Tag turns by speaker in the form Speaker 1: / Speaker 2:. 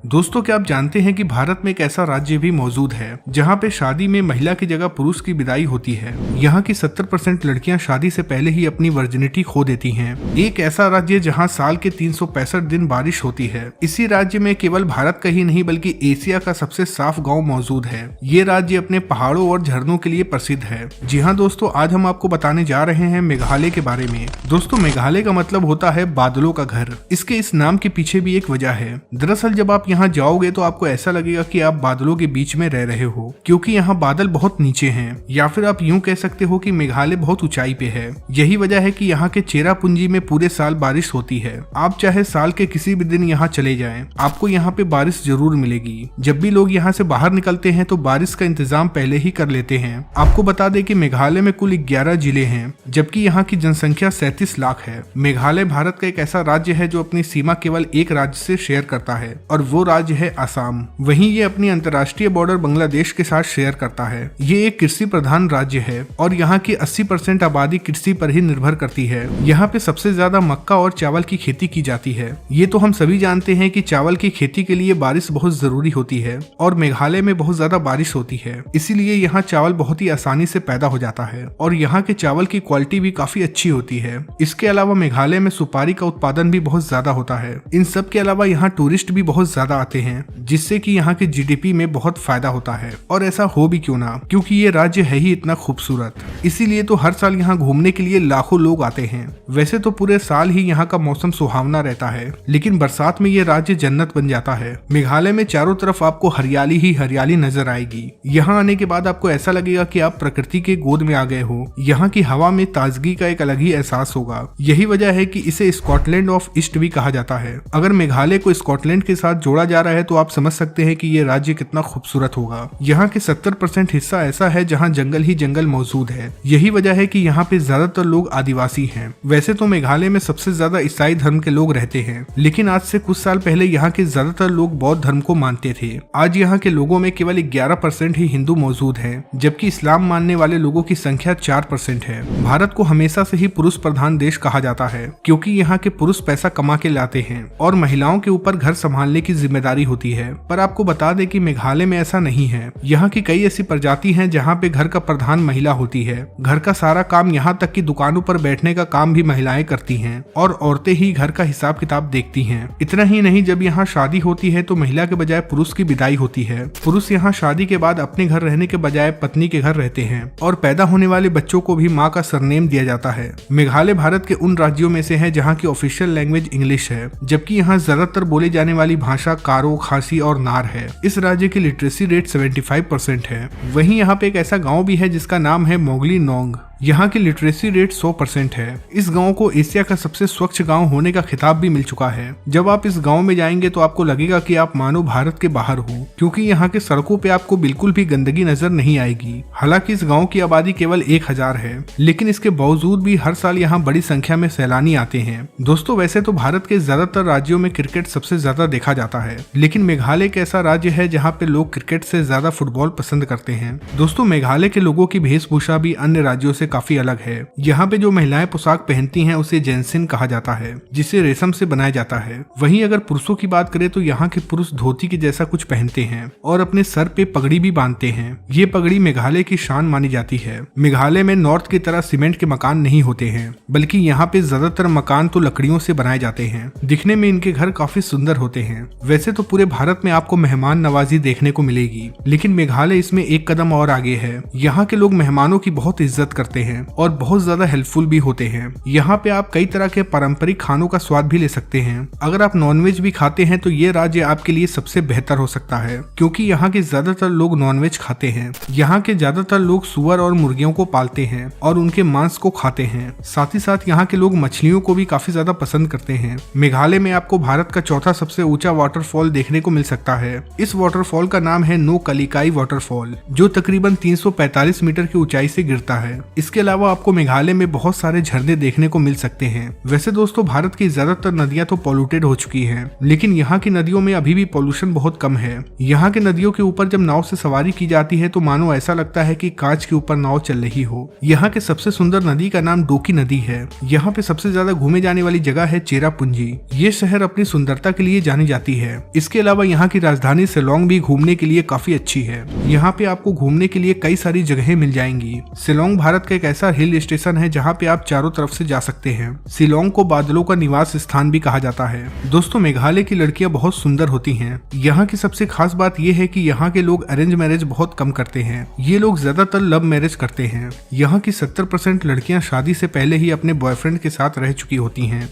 Speaker 1: दोस्तों, क्या आप जानते हैं कि भारत में एक ऐसा राज्य भी मौजूद है जहां पे शादी में महिला की जगह पुरुष की विदाई होती है। यहां की 70% लड़कियां शादी से पहले ही अपनी वर्जिनिटी खो देती हैं। एक ऐसा राज्य जहां साल के 365 दिन बारिश होती है। इसी राज्य में केवल भारत का ही नहीं बल्कि एशिया का सबसे साफ गाँव मौजूद है। ये राज्य अपने पहाड़ों और झरनों के लिए प्रसिद्ध है। जी हाँ दोस्तों, आज हम आपको बताने जा रहे हैं मेघालय के बारे में। दोस्तों, मेघालय का मतलब होता है बादलों का घर। इसके इस नाम के पीछे भी एक वजह है। दरअसल जब आप यहाँ जाओगे तो आपको ऐसा लगेगा कि आप बादलों के बीच में रह रहे हो, क्योंकि यहाँ बादल बहुत नीचे हैं, या फिर आप यूं कह सकते हो कि मेघालय बहुत ऊंचाई पे है। यही वजह है कि यहाँ के चेरापूंजी में पूरे साल बारिश होती है। आप चाहे साल के किसी भी दिन यहाँ चले जाएं, आपको यहाँ पे बारिश जरूर मिलेगी। जब भी लोग यहाँ से बाहर निकलते हैं तो बारिश का इंतजाम पहले ही कर लेते हैं। आपको बता दें कि मेघालय में कुल 11 जिले हैं, जबकि यहाँ की जनसंख्या 37 लाख है। मेघालय भारत का एक ऐसा राज्य है जो अपनी सीमा केवल एक राज्य से शेयर करता है, और वो राज्य है असम। वहीं ये अपनी अंतर्राष्ट्रीय बॉर्डर बांग्लादेश के साथ शेयर करता है। ये एक कृषि प्रधान राज्य है और यहाँ की 80% आबादी कृषि पर ही निर्भर करती है। यहाँ पे सबसे ज्यादा मक्का और चावल की खेती की जाती है। ये तो हम सभी जानते हैं कि चावल की खेती के लिए बारिश बहुत जरूरी होती है, और मेघालय में बहुत ज्यादा बारिश होती है, इसीलिए यहाँ चावल बहुत ही आसानी से पैदा हो जाता है, और यहाँ के चावल की क्वालिटी भी काफी अच्छी होती है। इसके अलावा मेघालय में सुपारी का उत्पादन भी बहुत ज्यादा होता है। इन सब के अलावा यहाँ टूरिस्ट भी बहुत ज्यादा आते हैं, जिससे कि यहाँ के जीडीपी में बहुत फायदा होता है। और ऐसा हो भी क्यों ना, क्योंकि ये राज्य है ही इतना खूबसूरत, इसीलिए तो हर साल यहाँ घूमने के लिए लाखों लोग आते हैं। वैसे तो पूरे साल ही यहाँ का मौसम सुहावना रहता है, लेकिन बरसात में ये राज्य जन्नत बन जाता है। मेघालय में चारों तरफ आपको हरियाली ही हरियाली नजर आएगी। यहाँ आने के बाद आपको ऐसा लगेगा कि आप प्रकृति के गोद में आ गए हो। यहाँ की हवा में ताजगी का एक अलग ही एहसास होगा। यही वजह है कि इसे स्कॉटलैंड ऑफ ईस्ट भी कहा जाता है। अगर मेघालय को स्कॉटलैंड के साथ जोड़ा जा रहा है तो आप समझ सकते हैं कि ये राज्य कितना खूबसूरत होगा। यहाँ के 70% हिस्सा ऐसा है जहाँ जंगल ही जंगल मौजूद है। यही वजह है कि यहाँ पे ज्यादातर लोग आदिवासी हैं। वैसे तो मेघालय में सबसे ज्यादा ईसाई धर्म के लोग रहते हैं, लेकिन आज से कुछ साल पहले यहाँ के ज्यादातर लोग बौद्ध धर्म को मानते थे। आज यहाँ के लोगों में केवल 11% ही हिंदू मौजूद है, जबकि इस्लाम मानने वाले लोगों की संख्या 4% है। भारत को हमेशा से ही पुरुष प्रधान देश कहा जाता है, क्योंकि यहाँ के पुरुष पैसा कमा के लाते हैं और महिलाओं के ऊपर घर संभालने की जिम्मेदारी होती है। पर आपको बता दें कि मेघालय में ऐसा नहीं है। यहाँ की कई ऐसी प्रजाति हैं जहाँ पे घर का प्रधान महिला होती है। घर का सारा काम, यहाँ तक कि दुकानों पर बैठने का काम भी महिलाएं करती हैं, और औरतें ही घर का हिसाब किताब देखती हैं। इतना ही नहीं, जब यहाँ शादी होती है तो महिला के बजाय पुरुष की विदाई होती है। पुरुष यहाँ शादी के बाद अपने घर रहने के बजाय पत्नी के घर रहते हैं, और पैदा होने वाले बच्चों को भी माँ का सरनेम दिया जाता है। मेघालय भारत के उन राज्यों में से है जहाँ की ऑफिशियल लैंग्वेज इंग्लिश है, जबकि यहाँ ज्यादातर बोली जाने वाली भाषा कारो, खासी और नार है। इस राज्य की लिटरेसी रेट 75% है। वहीं यहाँ पे एक ऐसा गांव भी है जिसका नाम है मोगली नोंग। यहाँ की लिटरेसी रेट 100% है। इस गांव को एशिया का सबसे स्वच्छ गांव होने का खिताब भी मिल चुका है। जब आप इस गांव में जाएंगे तो आपको लगेगा कि आप मानो भारत के बाहर हो, क्योंकि यहाँ के सड़कों पे आपको बिल्कुल भी गंदगी नजर नहीं आएगी। हालांकि इस गांव की आबादी केवल 1000 है, लेकिन इसके बावजूद भी हर साल यहाँ बड़ी संख्या में सैलानी आते हैं। दोस्तों, वैसे तो भारत के ज्यादातर राज्यों में क्रिकेट सबसे ज्यादा देखा जाता है, लेकिन मेघालय एक ऐसा राज्य है जहाँ पे लोग क्रिकेट से ज्यादा फुटबॉल पसंद करते हैं। दोस्तों, मेघालय के लोगों की वेशभूषा भी अन्य राज्यों से काफी अलग है। यहाँ पे जो महिलाएं पोशाक पहनती हैं उसे जैनसिन कहा जाता है, जिसे रेशम से बनाया जाता है। वहीं अगर पुरुषों की बात करें तो यहाँ के पुरुष धोती के जैसा कुछ पहनते हैं और अपने सर पे पगड़ी भी बांधते हैं। ये पगड़ी मेघालय की शान मानी जाती है। मेघालय में नॉर्थ की तरह सीमेंट के मकान नहीं होते हैं, बल्कि यहाँ पे ज्यादातर मकान तो लकड़ियों से बनाए जाते हैं। दिखने में इनके घर काफी सुंदर होते हैं। वैसे तो पूरे भारत में आपको मेहमान नवाजी देखने को मिलेगी, लेकिन मेघालय इसमें एक कदम और आगे है। यहाँ के लोग मेहमानों की बहुत इज्जत करते हैं और बहुत ज्यादा हेल्पफुल भी होते हैं। यहाँ पे आप कई तरह के पारंपरिक खानों का स्वाद भी ले सकते हैं। अगर आप नॉनवेज भी खाते हैं तो ये राज्य आपके लिए सबसे बेहतर हो सकता है, क्योंकि यहाँ के ज्यादातर लोग नॉनवेज खाते हैं। यहाँ के ज्यादातर लोग सुअर और मुर्गियों को पालते हैं और उनके मांस को खाते हैं। साथ ही साथ यहाँ के लोग मछलियों को भी काफी ज्यादा पसंद करते हैं। मेघालय में आपको भारत का चौथा सबसे ऊंचा वाटरफॉल देखने को मिल सकता है। इस वाटरफॉल का नाम है नो कलिकाई वाटरफॉल, जो तकरीबन 345 मीटर की ऊंचाई से गिरता है। इसके इसके अलावा आपको मेघालय में बहुत सारे झरने देखने को मिल सकते हैं। वैसे दोस्तों भारत की ज्यादातर नदियां तो पॉल्यूटेड हो चुकी हैं, लेकिन यहाँ की नदियों में अभी भी पॉल्यूशन बहुत कम है। यहाँ के नदियों के ऊपर जब नाव से सवारी की जाती है तो मानो ऐसा लगता है कि कांच के ऊपर नाव चल रही हो। यहाँ के सबसे सुंदर नदी का नाम डोकी नदी है। यहाँ पे सबसे ज्यादा घूमे जाने वाली जगह है चेरापूंजी। ये शहर अपनी सुंदरता के लिए जानी जाती है। इसके अलावा यहाँ की राजधानी शिलोंग भी घूमने के लिए काफी अच्छी है। यहाँ पे आपको घूमने के लिए कई सारी जगहें मिल जाएंगी। शिलोंग भारत का एक ऐसा हिल स्टेशन है जहाँ पे आप चारों तरफ से जा सकते हैं। शिलोंग को बादलों का निवास स्थान भी कहा जाता है। दोस्तों मेघालय की लड़कियां बहुत सुंदर होती हैं। यहाँ की सबसे खास बात यह है कि यहाँ के लोग अरेंज मैरिज बहुत कम करते हैं। ये लोग ज्यादातर लव मैरिज करते हैं। यहाँ की 70% लड़कियां शादी से पहले ही अपने बॉयफ्रेंड के साथ रह चुकी होती हैं।